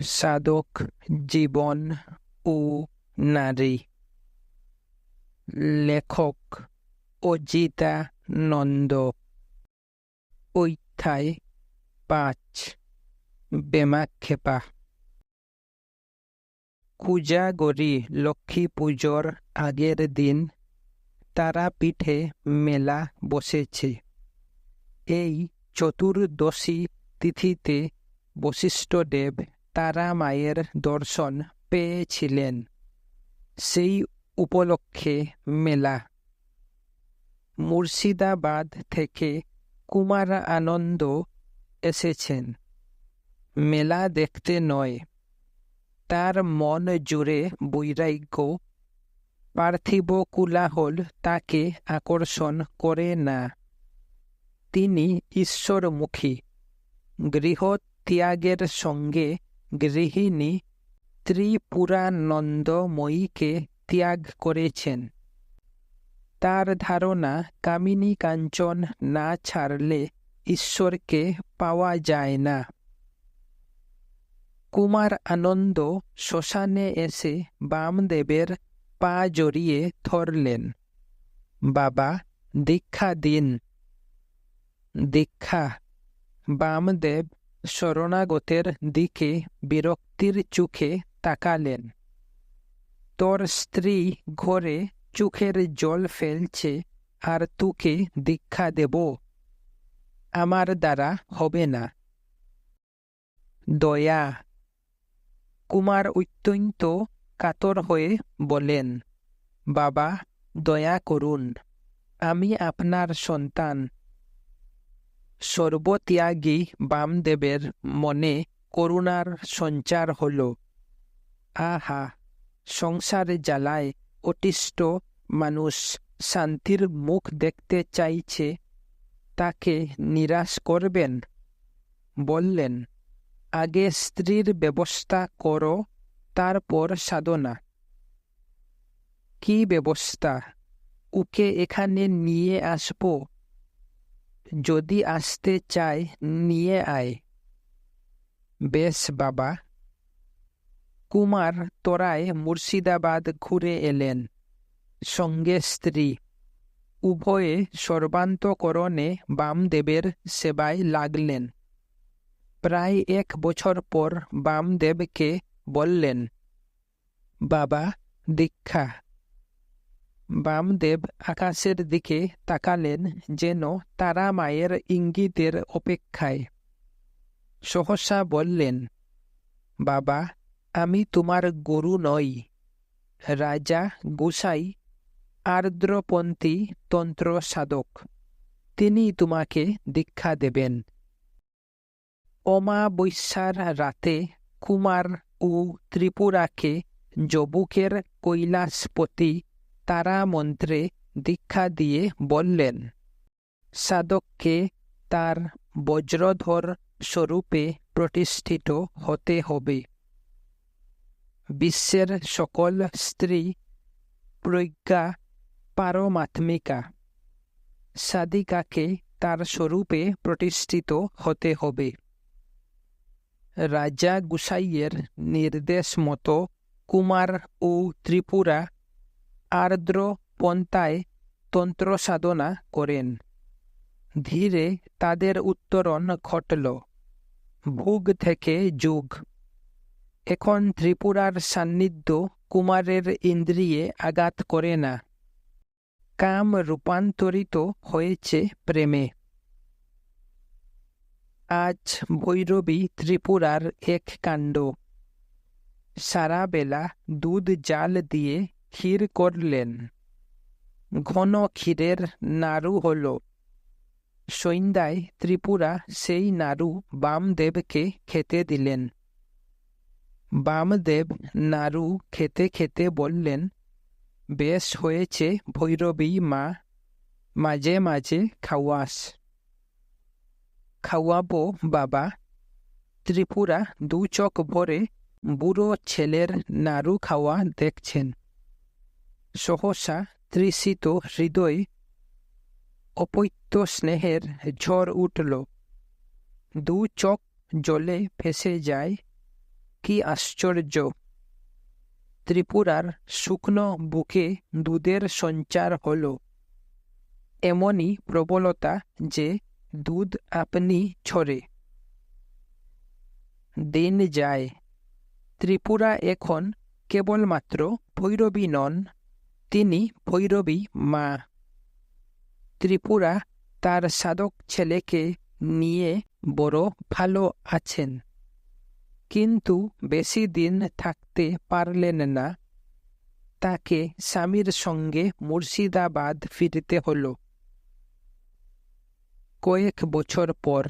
সাধক জীবন ও নারী। লেখক অজিতানন্দ। অধ্যায় ৫। বেমাক্ষেপা। কুজাগরী লক্ষ্মী পুজোর আগের দিন তারাপীঠে মেলা বসেছে। এই চতুর্দশী তিথিতে বশিষ্ঠদেব তারা মায়ের দর্শন পেয়েছিলেন। সেই উপলক্ষে মেলা। মুর্শিদাবাদ থেকে কুমার আনন্দ এসেছেন মেলা দেখতে নয়। তার মন জুড়ে বৈরাগ্য। পার্থিব কোলাহল তাকে আকর্ষণ করে না। তিনি ঈশ্বরমুখী। গৃহত্যাগের সঙ্গে গৃহিণী ত্রিপুরানন্দময়ীকে ত্যাগ করেছেন। তার ধারণা কামিনী কাঞ্চন না ছাড়লে ঈশ্বরকে পাওয়া যায় না। কুমার আনন্দ শ্মশানে এসে বামদেবের পা জড়িয়ে ধরলেন। বাবা, দীক্ষা দিন। দীক্ষা? বামদেব শরণাগতের দিকে বিরক্তির চোখে তাকালেন। তোর স্ত্রী ঘরে চোখের জল ফেলছে আর তোকে দীক্ষা দেব? আমার দ্বারা হবে না। দয়া। কুমার অত্যন্ত কাতর হয়ে বলেন, বাবা, দয়া করুন, আমি আপনার সন্তান। সর্বত্যাগী বামদেবের মনে করুণার সঞ্চার হল। আহা, সংসারে জ্বালায় অতিষ্ঠ মানুষ শান্তির মুখ দেখতে চাইছে, তাকে নিরাশ করবেন? বললেন, আগে স্ত্রীর ব্যবস্থা করো, তারপর সাধনা। কি ব্যবস্থা? ওকে এখানে নিয়ে আসব? যদি আসতে চায় নিয়ে আয়। বেশ বাবা। কুমার তোরায় মুর্শিদাবাদ ঘুরে এলেন, সঙ্গে স্ত্রী। উভয়ে সর্বান্তকরণে বামদেবের সেবায় লাগলেন। প্রায় ১ বছর পর বামদেবকে বললেন, বাবা, দীক্ষা। বামদেব আকাশের দিকে তাকালেন, যেন তারা মায়ের ইঙ্গিতের অপেক্ষায়। সহসা বললেন, বাবা, আমি তোমার গুরু নই। রাজা গোসাই আর্দ্রপন্থী তন্ত্র সাধক, তিনি তোমাকে দীক্ষা দেবেন। অমাবস্যার রাতে কুমার ও ত্রিপুরাকে জবুকের কৈলাসপতি তারা মন্ত্রে দীক্ষা দিয়ে বললেন, সাধককে তার বজ্রধর স্বরূপে প্রতিষ্ঠিত হতে হবে। বিশ্বের সকল স্ত্রী প্রজ্ঞা পারমাত্মিকা। সাধিকাকে তার স্বরূপে প্রতিষ্ঠিত হতে হবে। রাজা গোসাইয়ের নির্দেশ মতো কুমার ও ত্রিপুরা আর্দ্র পন্থায় তন্ত্র সাধনা করেন। ধীরে তাদের উত্তরণ ঘটল, ভোগ থেকে যোগ। এখন ত্রিপুরার সান্নিধ্য কুমারের ইন্দ্রিয়ে আঘাত করে না। কাম রূপান্তরিত হয়েছে প্রেমে। আজ ভৈরবী ত্রিপুরার এক কাণ্ড। সারা বেলা দুধ জাল দিয়ে ক্ষীর করলেন। ঘন ক্ষীরের নাড়ু হল। সন্ধ্যায় ত্রিপুরা সেই নাড়ু বামদেবকে খেতে দিলেন। বামদেব নাড়ু খেতে খেতে বললেন, বেশ হয়েছে ভৈরবী মা, মাঝে মাঝে খাওয়াস। খাওয়াবো বাবা। ত্রিপুরা ২ চোখ ভরে বুড়ো ছেলের নাড়ু খাওয়া দেখছেন। সহসা তৃষিত হৃদয় অপৈত্য স্নেহের ঝড় উঠল। ২ চোখ জলে ভেসে যায়। কি আশ্চর্য! ত্রিপুরার শুকনো বুকে দুধের সঞ্চার হল। এমনই প্রবলতা যে দুধ আপনি ছড়ে। দিন যায়। ত্রিপুরা এখন কেবলমাত্র ভৈরবী নন, তিনি ভৈরবী মা। ত্রিপুরা তার সাধক ছেলেকে নিয়ে বড় ভালো আছেন, কিন্তু বেশি দিন থাকতে পারলেন না। তাকে স্বামীর সঙ্গে মুর্শিদাবাদ ফিরতে হল। কয়েক বছর পর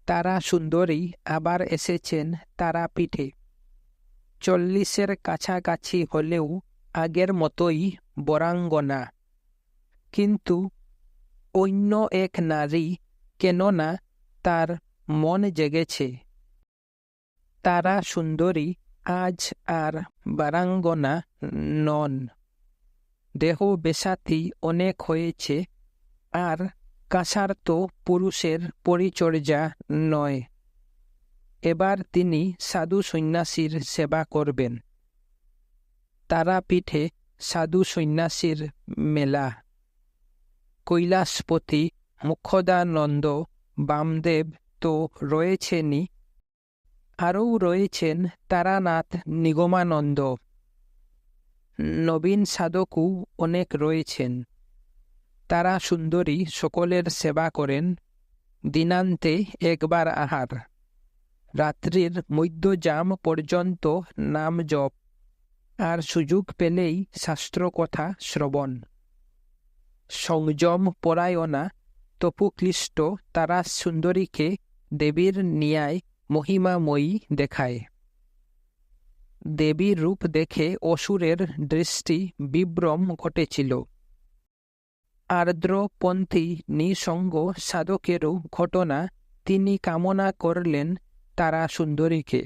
তারা সুন্দরী আবার এসেছেন তারাপীঠে। 40-এর কাছাকাছি হলেও আগের মতোই বরাঙ্গনা, কিন্তু অন্য এক নারী, কেননা তার মন জেগেছে। তারা সুন্দরী আজ আর বারাঙ্গনা নন। দেহ বেসাতি অনেক হয়েছে, আর কাসার্ত পুরুষের পরিচর্যা নয়। এবার তিনি সাধু সন্ন্যাসীর সেবা করবেন। তারাপীঠে সাধু সন্ন্যাসীর মেলা। কৈলাসপতি মুখ্যদানন্দ বামদেব তো রয়েছেনই, আরও রয়েছেন তারানাথ নিগমানন্দ। নবীন সাধকও অনেক রয়েছেন। তারা সুন্দরী সকলের সেবা করেন। দিনান্তে একবার আহার, রাত্রির মধ্যযাম পর্যন্ত নাম জপ, আর সুযোগ পেলেই শাস্ত্রকথা শ্রবণ। সংযম পরায়ণা তপুক্লিষ্ট তারা সুন্দরীকে দেবীর ন্যায় মহিমাময়ী দেখায়। দেবীর রূপ দেখে অসুরের দৃষ্টি বিভ্রম ঘটেছিল। আর্দ্রপন্থী নিঃসঙ্গ সাধকেরও ঘটনা তিনি কামনা করলেন তারা সুন্দরীকে।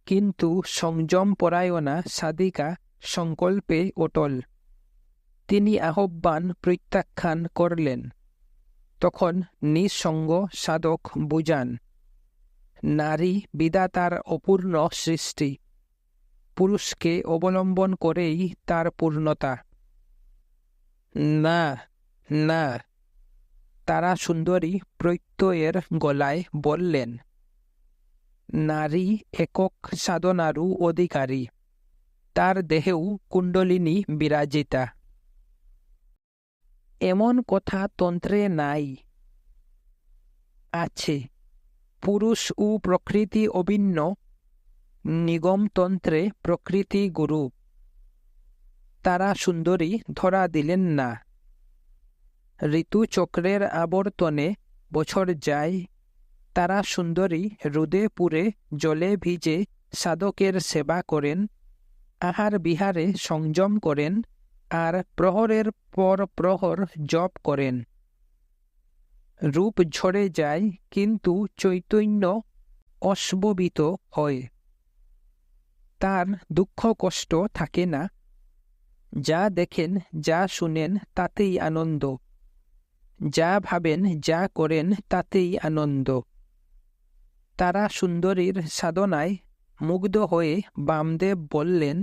কিন্তু সংযম পরায়ণা সাধিকা সংকল্পে অটল। তিনি আহ্বান প্রত্যাখ্যান করলেন। তখন নিঃসঙ্গ সাধক বুঝান, নারী বিধাতার অপূর্ণ সৃষ্টি, পুরুষকে অবলম্বন করেই তার পূর্ণতা। না না, তারা সুন্দরী প্রত্যয়ের গলায় বললেন, নারী একক সাধনারও অধিকারী, তার দেহেও কুণ্ডলিনী বিরাজিতা। এমন কথা তন্ত্রে নাই। আছে, পুরুষ ও প্রকৃতি অভিন্ন, নিগমতন্ত্রে প্রকৃতি গুরু। তারা সুন্দরী ধরা দিলেন না। ঋতুচক্রের আবর্তনে বছর যায়। তারা সুন্দরী রোদে পুড়ে জলে ভিজে সাধকের সেবা করেন, আহার বিহারে সংযম করেন, আর প্রহরের পর প্রহর জপ করেন। রূপ ঝরে যায়, কিন্তু চৈতন্য অস্ববিত হয়। তার দুঃখ কষ্ট থাকে না। যা দেখেন, যা শুনেন, তাতেই আনন্দ। যা ভাবেন, যা করেন, তাতেই আনন্দ। তারা সুন্দরীর সাধনায় মুগ্ধ হয়ে বামদেব বললেন,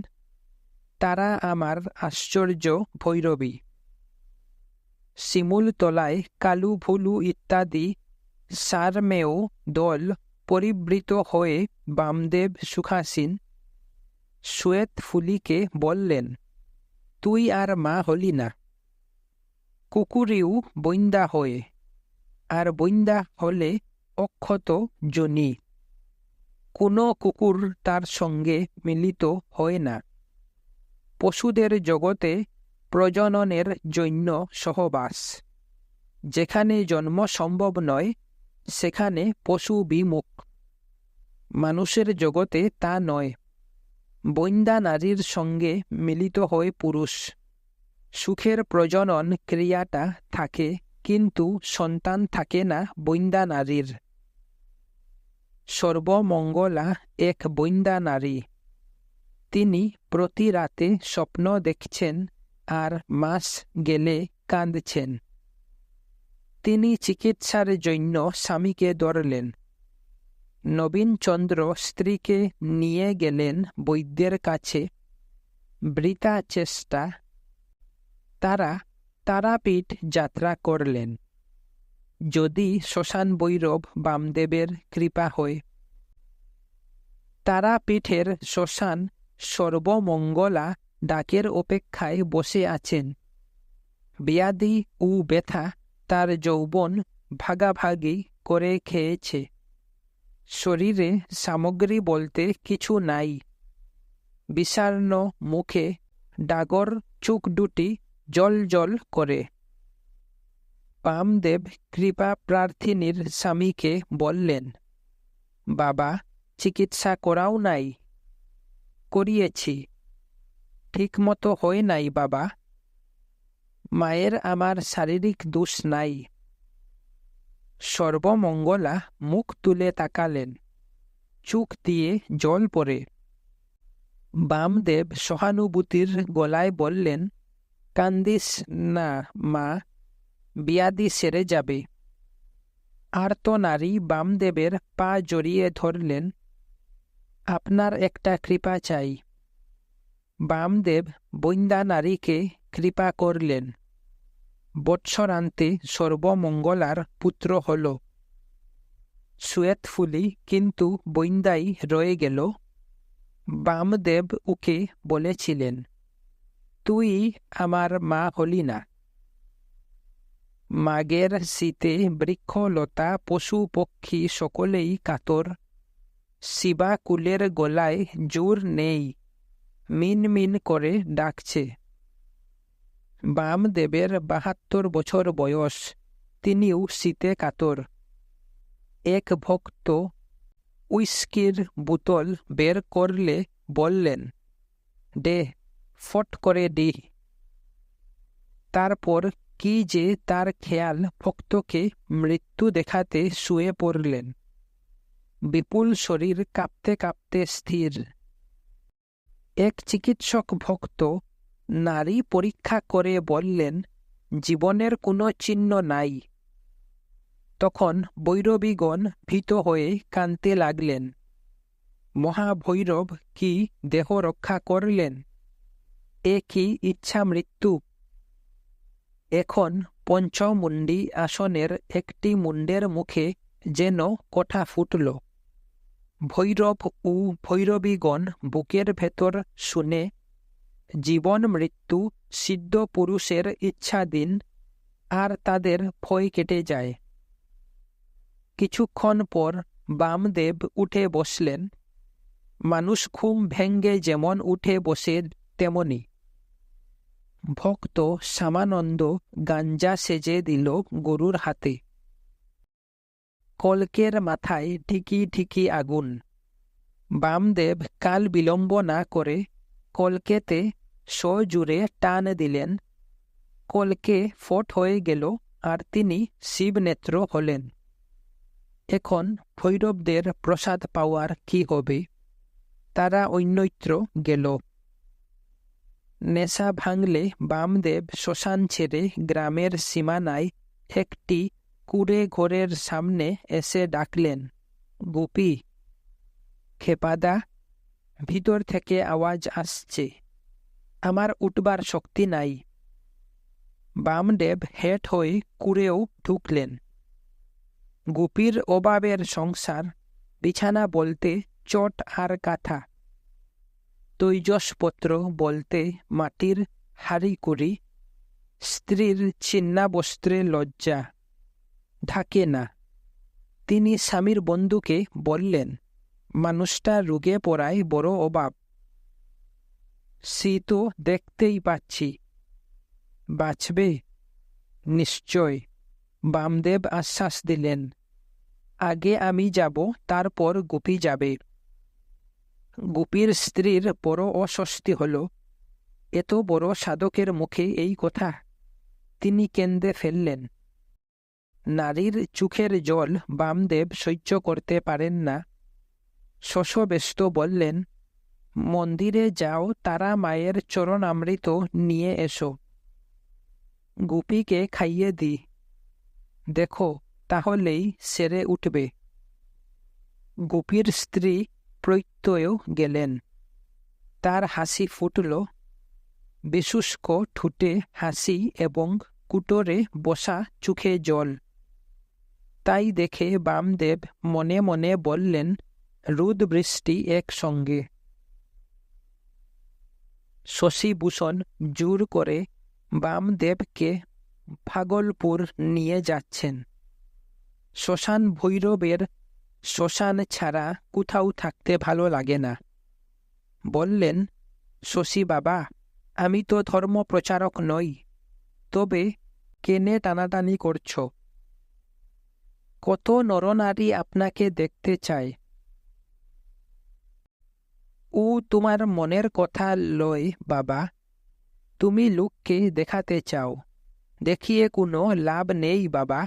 তারা আমার আশ্চর্য ভৈরবী। শিমুলতলায় কালু ভুলু ইত্যাদি সারমেয় দল পরিবৃত হয়ে বামদেব সুখাসীন শ্বেত ফুলিকে বললেন, তুই আর মা হলি না। কুকুরেও বৈন্দা হয়ে, আর বৈন্দা হলে অক্ষত জনি। কোনো কুকুর তার সঙ্গে মিলিত হয় না। পশুদের জগতে প্রজননের জন্য সহবাস। যেখানে জন্ম সম্ভব নয়, সেখানে পশু বিমুখ। মানুষের জগতে তা নয়। বৈন্দা নারীর সঙ্গে মিলিত হয় পুরুষ। সুখের প্রজনন ক্রিয়াটা থাকে, কিন্তু সন্তান থাকে না বৈন্দা নারীর। সর্বমঙ্গলা এক বৈন্দা নারী। তিনি প্রতি রাতে স্বপ্ন দেখছেন, আর মাস গেলে কাঁদছেন। তিনি চিকিৎসার জন্য স্বামীকে ধরলেন। নবীনচন্দ্র স্ত্রীকে নিয়ে গেলেন বৈদ্যের কাছে। বৃথা চেষ্টা। তারা তারাপীঠ যাত্রা করলেন। যদি শ্মশান ভৈরব বামদেবের কৃপা হয়। তারাপীঠের শ্মশান সর্বমঙ্গলা ডাকের অপেক্ষায় বসে আছেন। ব্যাধি ও ব্যথা তার যৌবন ভাগাভাগি করে খেয়েছে। শরীরে সামগ্রী বলতে কিছু নাই। বিষণ্ণ মুখে ডাগর চোখ দুটি জল জল করে। বামদেব কৃপা প্রার্থিনীর স্বামীকে বললেন, বাবা, চিকিৎসা করাও নাই। করিয়েছি, ঠিকমতো হয় নাই বাবা। মায়ের আমার শারীরিক দোষ নাই। সর্বমঙ্গলা মুখ তুলে তাকালেন। চোখ দিয়ে জল পড়ে। বামদেব সহানুভূতির গলায় বললেন, কান্দিস না মা, ব্যাধি সেরে যাবে। আর্তনারী বামদেবের পা জড়িয়ে ধরলেন। আপনার একটা কৃপা চাই। বামদেব বৈন্দা নারীকে কৃপা করলেন। বৎসরান্তে সর্বমঙ্গলার পুত্র হল। শ্বেতফুলি কিন্তু বৈন্দাই রয়ে গেল। বামদেব ওকে বলেছিলেন, তুই আমার মা হলি না। মাগের শীতে বৃক্ষলতা পশু পক্ষী সকলেই কাতর। শিবাকুলের গলায় জোর নেই, মিনমিন করে ডাকছে। বামদেবের ৭২ বছর বয়স, তিনিও শীতে কাতর। এক ভক্ত উইস্কির বোতল বের করলে বললেন, দে, ফট করে দি। তারপর কি যে তার খেয়াল, ভক্তকে মৃত্যু দেখাতে শুয়ে পড়লেন। বিপুল শরীর কাঁপতে কাঁপতে স্থির। এক চিকিৎসক ভক্ত নারী পরীক্ষা করে বললেন, জীবনের কোনো চিহ্ন নাই। তখন ভৈরবীগণ ভীত হয়ে কাঁদতে লাগলেন। মহাভৈরব কি দেহ রক্ষা করলেন? এ কি ইচ্ছা মৃত্যু? এখন পঞ্চমুণ্ডী আসনের একটি মুণ্ডের মুখে যেন কথা ফুটল। ভৈরব ও ভৈরবীগণ বুকের ভেতর শুনে, জীবন মৃত্যু সিদ্ধ পুরুষের ইচ্ছাধীন, আর তাদের ভয় কেটে যায়। কিছুক্ষণ পর বামদেব উঠে বসলেন। মানুষ ঘুম ভেঙ্গে যেমন উঠে বসে তেমনি। ভক্ত শ্যামানন্দ গাঞ্জা সেজে দিল গরুর হাতে। কলকের মাথায় ঠিকি ঠিকি আগুন। বামদেব কাল বিলম্ব না করে কলকেতে সজোরে টান দিলেন। কলকে ফট হয়ে গেল, আর তিনি শিবনেত্র হলেন। এখন ভৈরবদের প্রসাদ পাওয়ার কি হবে? তারা অন্যত্র গেল। নেশা ভাঙলে বামদেব শ্মশান ছেড়ে গ্রামের সীমানায় একটি কুঁড়ে ঘরের সামনে এসে ডাকলেন, গোপী। খেপাদা, ভিতর থেকে আওয়াজ আসছে, আমার উঠবার শক্তি নাই। বামদেব হেঁট হয়ে কুঁড়েও ঢুকলেন। গোপীর অভাবের সংসার, বিছানা বলতে চট আর কাঁথা, তৈজসপত্র বলতে মাটির হাঁড়িকুড়ি, স্ত্রীর ছিন্নাবস্ত্রে লজ্জা ঢাকে না। তিনি স্বামীর বন্ধুকে বললেন, মানুষটা রোগে পড়ায় বড় অভাব। সে তো দেখতেই পাচ্ছি। বাঁচবে? নিশ্চয়। বামদেব আশ্বাস দিলেন, আগে আমি যাব, তারপর গোপী যাবে। গোপীর স্ত্রীর বড় অস্বস্তি হল। এত বড় সাধকের মুখে এই কথা। তিনি কেঁদে ফেললেন। নারীর চোখের জল বামদেব সহ্য করতে পারেন না। শশব্যস্ত বললেন, মন্দিরে যাও, তারা মায়ের চরণামৃত নিয়ে এসো। গোপীকে খাইয়ে দি, দেখো তাহলেই সেরে উঠবে। গোপীর স্ত্রী প্রত্যয় গেলেন। তার হাসি ফুটল, বেশুষ্ক ঠোঁটে হাসি এবং কুটোরে বসা চোখে জল। তাই দেখে বামদেব মনে মনে বললেন, রোদ বৃষ্টি একসঙ্গে। শশীভূষণ জোর করে বামদেবকে ভাগলপুর নিয়ে যাচ্ছেন। শ্মশান ভৈরবের শ্মশান ছাড়া কোথাও থাকতে ভালো লাগে না। বললেন, শশী বাবা, আমি তো ধর্ম প্রচারক নই, তবে কেনে টানাটানি করছ? কত নরনারী আপনাকে দেখতে চায়। ও তোমার মনের কথা লয় বাবা, তুমি লোককে দেখাতে চাও, দেখিয়ে কোনো লাভ নেই বাবা।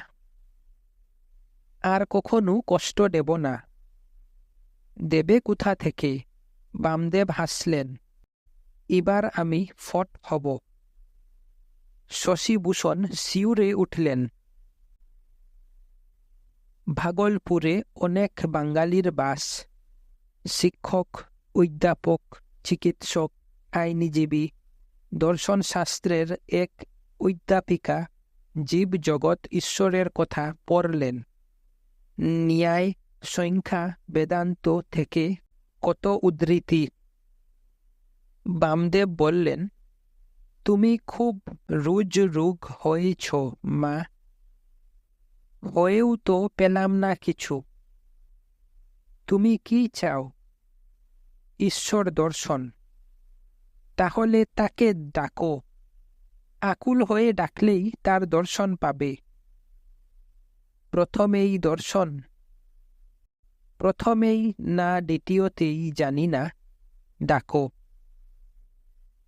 আর কখনো কষ্ট দেব না। দেবে কোথা থেকে? বামদেব হাসলেন, এবার আমি ফট হব। শশীভূষণ শিউরে উঠলেন। ভাগলপুরে অনেক বাঙালির বাস। শিক্ষক, অধ্যাপক, চিকিৎসক, আইনজীবী, দর্শনশাস্ত্রের এক অধ্যাপিকা জীব জগৎ ঈশ্বরের কথা পড়লেন। ন্যায়, সংখ্যা, বেদান্ত থেকে কত উদ্ধৃতি। বামদেব বললেন, তুমি খুব রোগ হয়েছ মা। হয়েও তো পেলাম না কিছু। তুমি কি চাও? ঈশ্বর দর্শন। তাহলে তাকে ডাকো। আকুল হয়ে ডাকলেই তার দর্শন পাবে। প্রথমেই দর্শন? প্রথমেই না দ্বিতীয়তেই জানি না, ডাকো।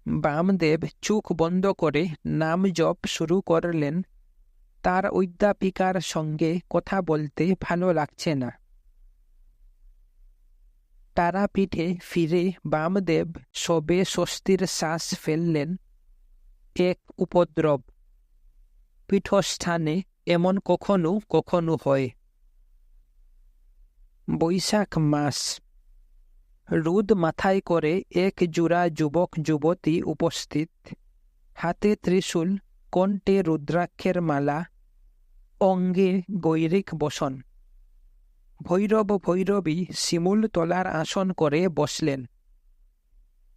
বামদেব চোখ বন্ধ করে নাম জপ শুরু করলেন। তার অধ্যাপিকার সঙ্গে কথা বলতে ভালো লাগছে না। তারাপীঠে ফিরে বামদেব সবে স্বস্তির শ্বাস ফেললেন। এক উপদ্রব। পীঠস্থানে এমন কখনো কখনো হয়। বৈশাখ মাস। রোদ মাথায় করে এক জোড়া যুবক যুবতী উপস্থিত। হাতে ত্রিশূল, কণ্ঠে রুদ্রাক্ষের মালা, অঙ্গে গৈরিক বসন। ভৈরব ভৈরবী শিমুল তলার আসন করে বসলেন।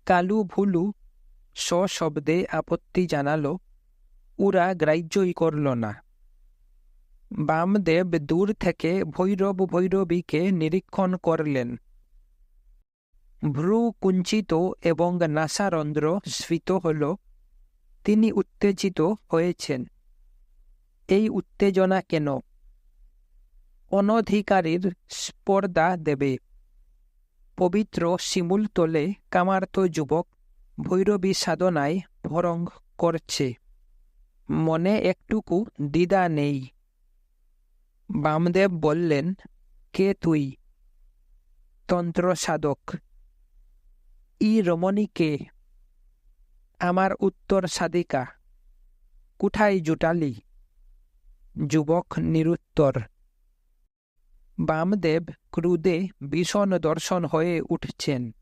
কালু ভুলু সশব্দে আপত্তি জানাল, ওরা গ্রাহ্যই করল না। বামদেব দূর থেকে ভৈরব ভৈরবীকে নিরীক্ষণ করলেন। ভ্রু কুঞ্চিত এবং নাসারন্ধ্র স্ফীত হল। তিনি উত্তেজিত হয়েছেন। এই উত্তেজনা কেন? অনধিকারীর স্পর্ধা দেবে। পবিত্র শিমুল তলে কামার্ত যুবক ভৈরবী সাধনায় ভরং করছে। মনে একটুকু দ্বিধা নেই। বামদেব বললেন, কে তুই? তন্ত্র সাধক। ই রমণীকে? আমার উত্তর সাধিকা। কোথায় জুটালি? যুবক নিরুত্তর। বামদেব ক্রুদে ভীষণ দর্শন হয়ে উঠছেন।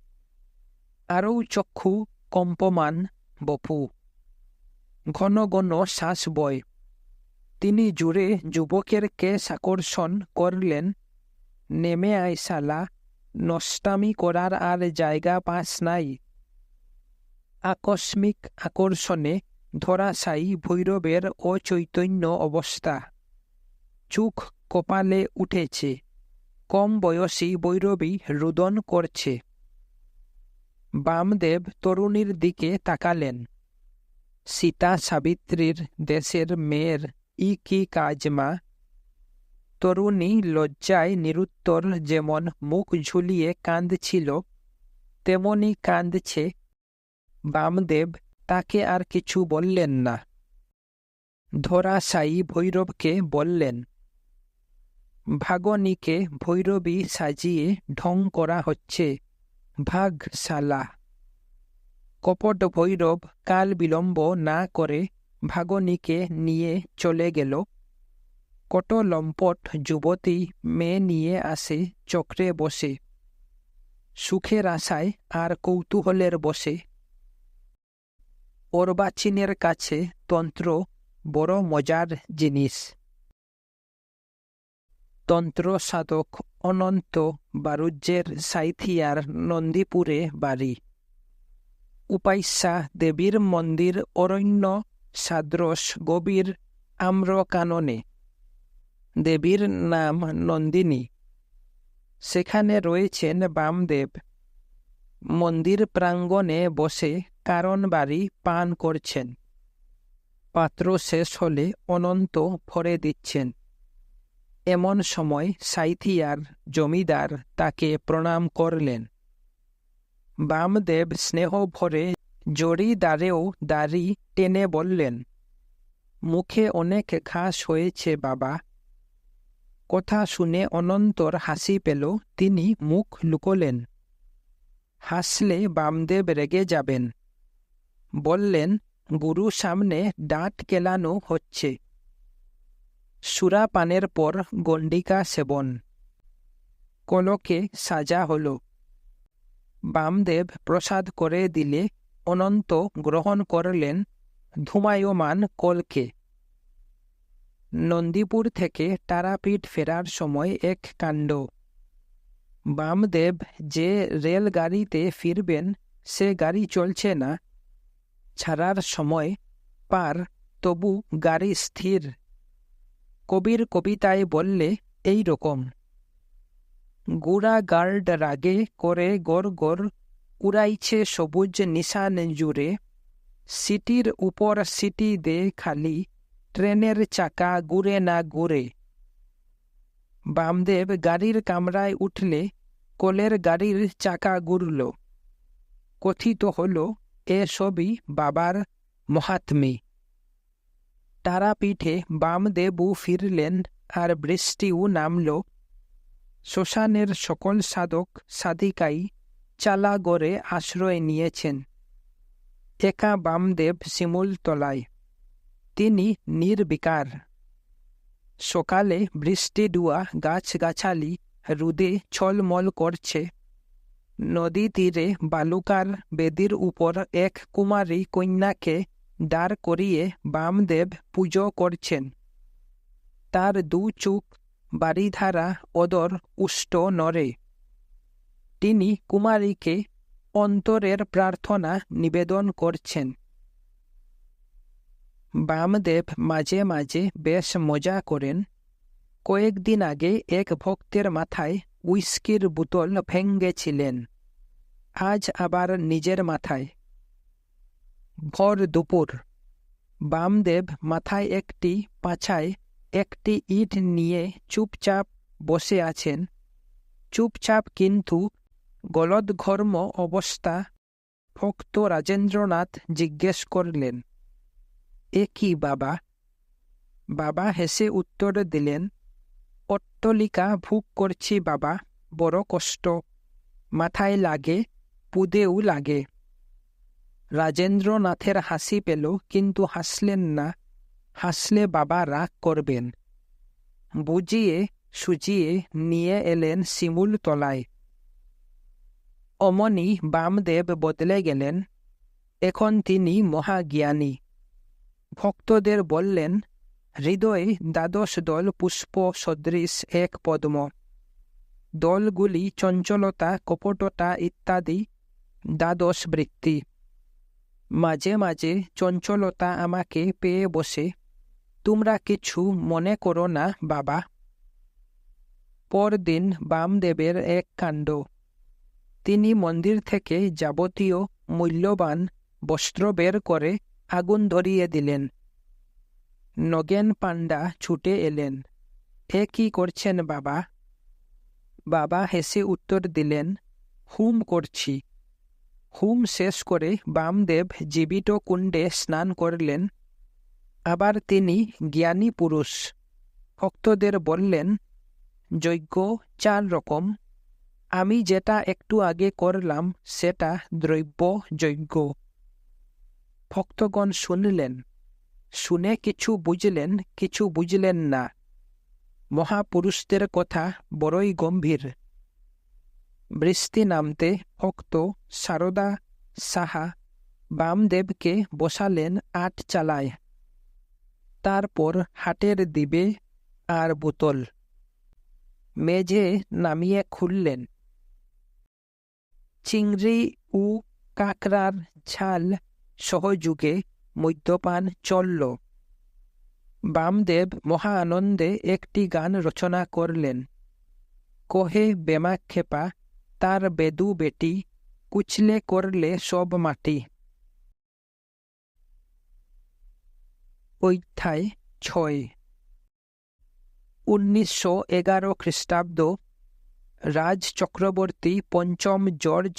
আরও চক্ষু কম্পমান বপু। ঘন ঘন শ্বাস বয়। তিনি জুড়ে যুবকের কেশ আকর্ষণ করলেন। নেমে আয় শালা, নষ্টামি করার আর জায়গা পাস নাই। আকস্মিক আকর্ষণে ধরাশায়ী ভৈরবের অচৈতন্য অবস্থা। চোখ কপালে উঠেছে। কম বয়সী ভৈরবী রুদন করছে। বামদেব তরুণীর দিকে তাকালেন। সীতা সাবিত্রীর দেশের মেয়ের কি কাজ মা? তরুণী লজ্জায় নিরুত্তর। যেমন মুখ ঝুলিয়ে কাঁদছিল, তেমনি কাঁদছে। বামদেব তাকে আর কিছু বললেন না। ধরাশায়ী ভৈরবকে বললেন, ভাগনীকে ভৈরবী সাজিয়ে ঢং করা হচ্ছে। ভাগ শালা। কপট ভৈরব কাল বিলম্ব না করে ভাগনীকে নিয়ে চলে গেল। কত লম্পট যুবতী মেয়ে নিয়ে আসে চক্রে বসে, সুখের আশায় আর কৌতূহলের বসে। অর্বাচীনের কাছে তন্ত্র বড় মজার জিনিস। তন্ত্র সাধক অনন্ত বারুজ্যের সাইথিয়ার নন্দীপুরে বাড়ি। উপাস্যা দেবীর মন্দির অরণ্য সাদ্রস গভীর আম্রকাননে। দেবীর নাম নন্দিনী। সেখানে রয়েছেন বামদেব। মন্দির প্রাঙ্গণে বসে কারণবাড়ি পান করছেন। পাত্র শেষ হলে অনন্ত ভরে দিচ্ছেন। এমন সময় সাইথিয়ার জমিদার তাকে প্রণাম করলেন। বামদেব স্নেহ ভরে জড়িদারেও দাড়ি টেনে বললেন, মুখে অনেক ঘাস হয়েছে বাবা। কথা শুনে অনন্তর হাসি পেল। তিনি মুখ লুকোলেন। হাসলে বামদেব রেগে যাবেন। বললেন, গুরু সামনে দাঁত কেলানো হচ্ছে। সুরাপানের পর গণ্ডিকা সেবন। কলকে সাজা হল। বামদেব প্রসাদ করে দিলে অনন্ত গ্রহণ করলেন ধূমায়মান কলকে। নন্দীপুর থেকে তারাপীঠ ফেরার সময় এক কাণ্ড। বামদেব যে রেলগাড়িতে ফিরবেন সে গাড়ি চলছে না। ছাড়ার সময় পার, তবু গাড়ি স্থির। কবির কবিতায় বললে এই রকম, গুড়া গার্ড রাগে করে গড় গড় উড়াইছে সবুজ নিশান জুড়ে। সিটির উপর সিটি দে খালি, ট্রেনের চাকা ঘুরে না ঘুরে। বামদেব গাড়ির কামরায় উঠলে কলের গাড়ির চাকা ঘুরল। কথিত হল এসবই বাবার মহাত্ম্যে। তারাপীঠে বামদেবও ফিরলেন আর বৃষ্টিও নামল। শ্মশানের সকল সাধক সাধিকাই চালা গড়ে আশ্রয় নিয়েছেন। একা বামদেব শিমুল তলায়। তিনি নির্বিকার। সকালে বৃষ্টি ডুয়া গাছগাছালি রুদে ছলমল করছে। নদী তীরে বালুকার বেদির উপর এক কুমারী কন্যাকে দাঁড় করিয়ে বামদেব পুজো করছেন। তার দু চোখ বারিধারা ওদর উষ্ট নড়ে। তিনি কুমারীকে অন্তরের প্রার্থনা নিবেদন করছেন। বামদেব মাঝে মাঝে বেশ মজা করেন। কয়েকদিন আগে এক ভক্তের মাথায় উইস্কির বোতল ভেঙেছিলেন। আজ আবার নিজের মাথায়। ভর দুপুর। বামদেব মাথায় একটি পাছায় একটি ইট নিয়ে চুপচাপ বসে আছেন। চুপচাপ কিন্তু গলদঘর্ম অবস্থা। ভক্ত রাজেন্দ্রনাথ জিজ্ঞেস করলেন, এ কি বাবা? বাবা হেসে উত্তর দিলেন, অট্টলিকা ভোগ করছি বাবা, বড় কষ্ট। মাথায় লাগে, পুদেও লাগে। রাজেন্দ্রনাথের হাসি পেল, কিন্তু হাসলেন না। হাসলে বাবা রাগ করবেন। বুঝিয়ে সুজিয়ে নিয়ে এলেন শিমুল তলায়। অমনি বামদেব বদলে গেলেন। এখন তিনি মহাজ্ঞানী। ভক্তদের বললেন, হৃদয়ে দ্বাদশ দল পুষ্প সদৃশ এক পদ্ম। দলগুলি চঞ্চলতা, কপটতা ইত্যাদি দ্বাদশ বৃত্তি। মাঝে মাঝে চঞ্চলতা আমাকে পেয়ে বসে। তোমরা কিছু মনে করো না বাবা। পরদিন বামদেবের এক কাণ্ড। তিনি মন্দির থেকে যাবতীয় মূল্যবান বস্ত্র বের করে আগুন ধরিয়ে দিলেন। নগেন পাণ্ডা ছুটে এলেন। এ কি করছেন বাবা? বাবা হেসে উত্তর দিলেন, হুম করছি। হুম শেষ করে বামদেব জীবিত কুণ্ডে স্নান করলেন। আবার তিনি জ্ঞানী পুরুষ। ভক্তদের বললেন, যজ্ঞ 4 রকম। আমি যেটা একটু আগে করলাম সেটা দ্রব্য যজ্ঞ। ভক্তগণ শুনলেন। শুনে কিছু বুঝলেন, কিছু বুঝলেন না। মহাপুরুষদের কথা বড়ই গম্ভীর। বৃষ্টি নামতে ভক্ত সারদা সাহা বামদেবকে বসালেন 8 চালায়। তারপর হাটের দিবে আর বোতল মেঝে নামিয়ে খুললেন। চিংড়ি ও কাঁকড়ার ঝাল সহযোগে মদ্যপান চলল। বামদেব মহা আনন্দে একটি গান রচনা করলেন। কহে বেমাক্ষেপা তার বেদু বেটি, কুচলে করলে সব মাটি। অধ্যায় 6। 1911 খ্রিস্টাব্দ। রাজ চক্রবর্তী পঞ্চম জর্জ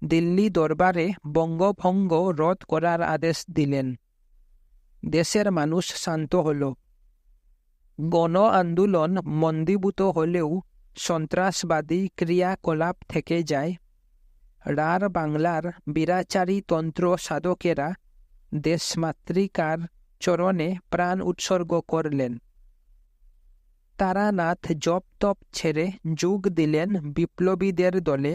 দিল্লি দরবারে বঙ্গভঙ্গ রদ করার আদেশ দিলেন। দেশের মানুষ শান্ত হল। গণ আন্দোলন মন্দীভূত হলেও সন্ত্রাসবাদী ক্রিয়াকলাপ থেকে যায়। রার বাংলার বীরাচারী তন্ত্র সাধকেরা দেশমাতৃকার চরণে প্রাণ উৎসর্গ করলেন। তারানাথ জপ তপ ছেড়ে যোগ দিলেন বিপ্লবীদের দলে।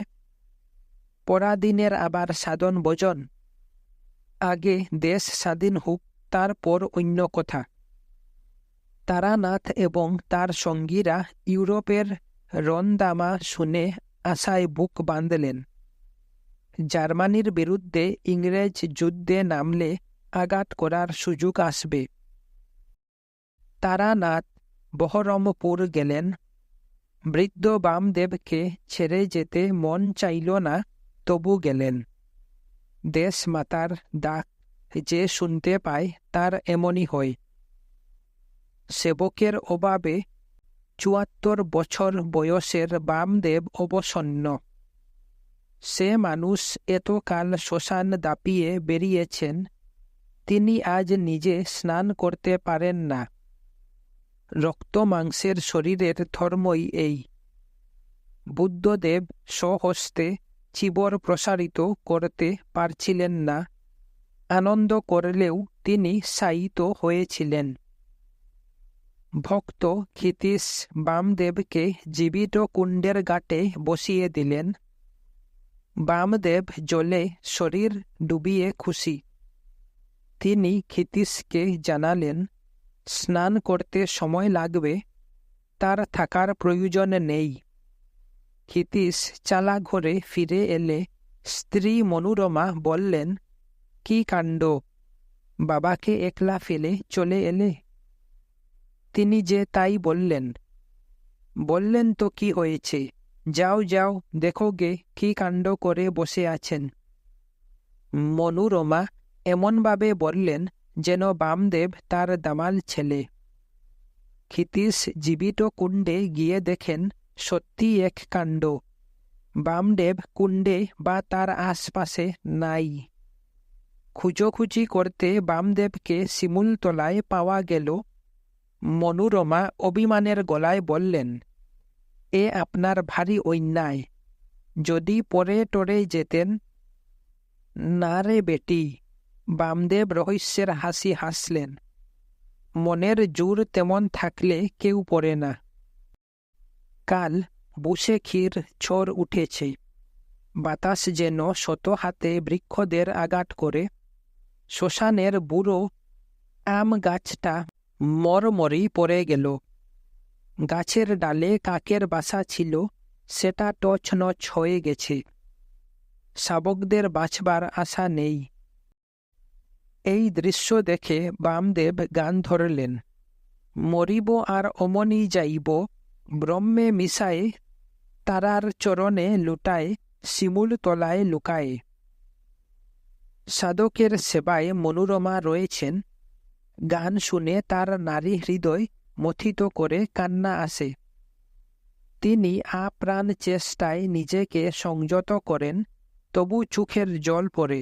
পরাধীনের আবার সাধন ভজন। আগে দেশ স্বাধীন হোক, তারপর অন্য কথা। তারানাথ এবং তার সঙ্গীরা ইউরোপের রণদামা শুনে আশায় বুক বাঁধলেন। জার্মানির বিরুদ্ধে ইংরেজ যুদ্ধে নামলে আঘাত করার সুযোগ আসবে। তারানাথ বহরমপুর গেলেন। বৃদ্ধ বামদেবকে ছেড়ে যেতে মন চাইল না, তবু গেলেন। দেশ মাতার ডাক যে শুনতে পায় তার এমনই হয়। সেবকের অভাবে 74 বছর বয়সের বামদেব অবসন্ন। সে মানুষ এতকাল শ্মশান দাপিয়ে বেরিয়েছেন, তিনি আজ নিজে স্নান করতে পারেন না। রক্ত মাংসের শরীরের ধর্মই এই। বুদ্ধদেব স্বহস্তে চিবর প্রসারিত করতে পারছিলেন না, আনন্দ করলেও তিনি শায়িত হয়েছিলেন। ভক্ত ক্ষিতীশ বামদেবকে জীবিত কুণ্ডের ঘাটে বসিয়ে দিলেন। বামদেব জলে শরীর ডুবিয়ে খুশি। তিনি ক্ষিতীশকে জানালেন, স্নান করতে সময় লাগবে, তার থাকার প্রয়োজন নেই। ক্ষিতীশ চালা ঘরে ফিরে এলে স্ত্রী মনোরমা বললেন, কি কাণ্ড, বাবাকে একলা ফেলে চলে এলে? তিনি যে তাই বললেন। বললেন তো কি হয়েছে, যাও যাও দেখো গে কি কাণ্ড করে বসে আছেন। মনোরমা এমনভাবে বললেন যেন বামদেব তার দামাল ছেলে। ক্ষিতীশ জীবিত কুণ্ডে গিয়ে দেখেন সত্যি এক কাণ্ড। বামদেব কুণ্ডে বা তার আশপাশে নাই। খুঁজোখুঁজি করতে বামদেবকে শিমুলতলায় পাওয়া গেল। মনোরমা অভিমানের গলায় বললেন, এ আপনার ভারী অন্যায়, যদি পরে টরে যেতেন। না রে বেটি, বামদেব রহস্যের হাসি হাসলেন। মনের জোর তেমন থাকলে কেউ পড়ে না। কাল বুসে ক্ষীর ঝড় উঠেছে। বাতাস যেন শত হাতে বৃক্ষদের আঘাত করে। শ্মশানের বুড়ো আম গাছটা মরমরি পড়ে গেল। গাছের ডালে কাকের বাসা ছিল, সেটা টছনছ হয়ে গেছে। শাবকদের বাঁচবার আশা নেই। এই দৃশ্য দেখে বামদেব গান ধরলেন, মরিব আর অমনি যাইব, ব্রহ্মে মিশায়ে তারার চরণে লুটায়, শিমুল তলায় লুকায়ে। সাধকের সেবায় মনোরমা রয়েছেন। গান শুনে তার নারী হৃদয় মথিত করে কান্না আসে। তিনি আপ্রাণ চেষ্টায় নিজেকে সংযত করেন, তবু চোখের জল পড়ে।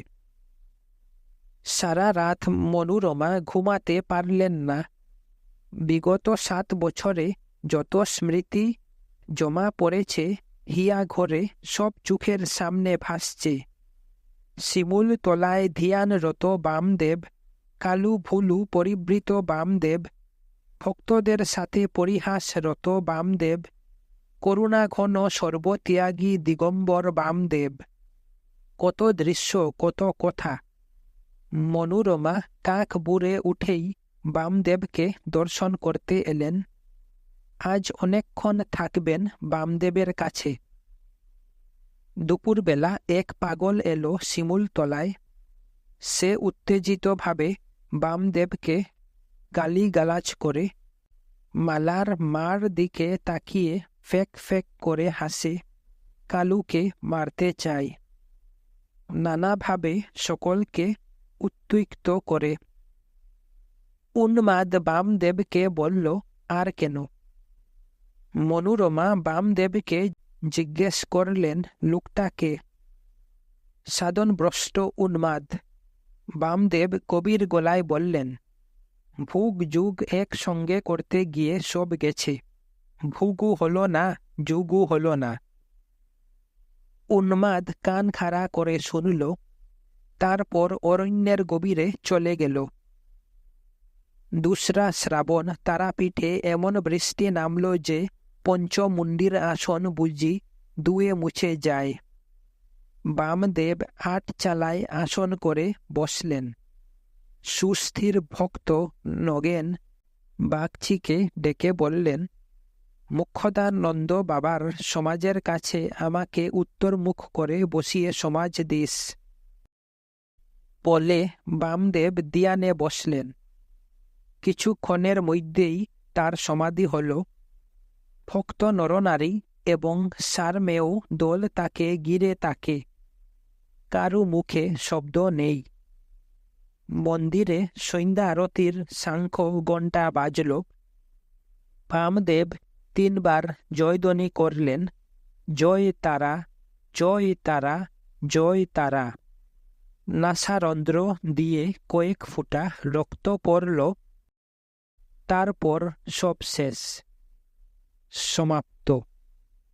সারা রাত মনোরমা ঘুমাতে পারলেন না। বিগত 7 বছরে যত স্মৃতি জমা পড়েছে হিয়া ঘরে, সব চোখের সামনে ভাসছে। শিমুল তলায় ধ্যানরত বামদেব, কালু ভুলু পরিবৃত বামদেব, ভক্তদের সাথে পরিহাসরত বামদেব, করুণাঘন সর্বত্যাগী দিগম্বর বামদেব। কত দৃশ্য, কত কথা। মনোরমা কাক বুড়ে উঠেই বামদেবকে দর্শন করতে এলেন। আজ অনেকক্ষণ থাকবেন বামদেবের কাছে। দুপুরবেলা এক পাগল এলো শিমুলতলায়। সে উত্তেজিতভাবে বামদেবকে গালিগালাজ করে, মালার মার দিকে তাকিয়ে ফেক ফেক করে হাসে, কালুকে মারতে চায়। নানাভাবে সকলকে উদ্বিগ্ন করে। উন্মাদ বামদেবকে বলল, আর কেন? মনোরমা বামদেবকে জিজ্ঞেস করলেন, লোকটাকে? সাধনভ্রষ্ট উন্মাদ। বামদেব গভীর গলায় বললেন, ভোগ যুগ একসঙ্গে করতে গিয়ে সব গেছে। ভোগও হলো না, যোগও হলো না। উন্মাদ কান খাড়া করে শুনল, তারপর অরণ্যের গভীরে চলে গেল। দুসরা শ্রাবণ তারাপীঠে এমন বৃষ্টি নামল যে পঞ্চমুণ্ডির আসন বুঝি ধুয়ে মুছে যায়। বামদেব আট চালায় আসন করে বসলেন। সুস্থির ভক্ত নগেন বাগচিকে ডেকে বললেন, মুখ্যদানন্দ বাবার সমাজের কাছে আমাকে উত্তরমুখ করে বসিয়ে সমাজ দিস। বলে বামদেব দিয়ানে বসলেন। কিছুক্ষণের মধ্যেই তার সমাধি হল। ভক্ত নরনারী এবং সারমেয় দল তাকে ঘিরে থাকে। কারু মুখে শব্দ নেই। মন্দিরে সন্ধ্যা আরতির শঙ্খ ঘণ্টা বাজল। বামদেব 3 বার জয়ধ্বনি করলেন, জয় তারা, জয় তারা, জয় তারা। নাসারন্ধ্র দিয়ে কয়েক ফোঁটা রক্ত পড়ল। তারপর সব শেষ, সমাপ্ত।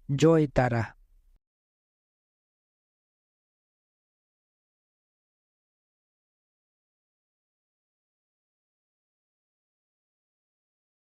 জয় তারা।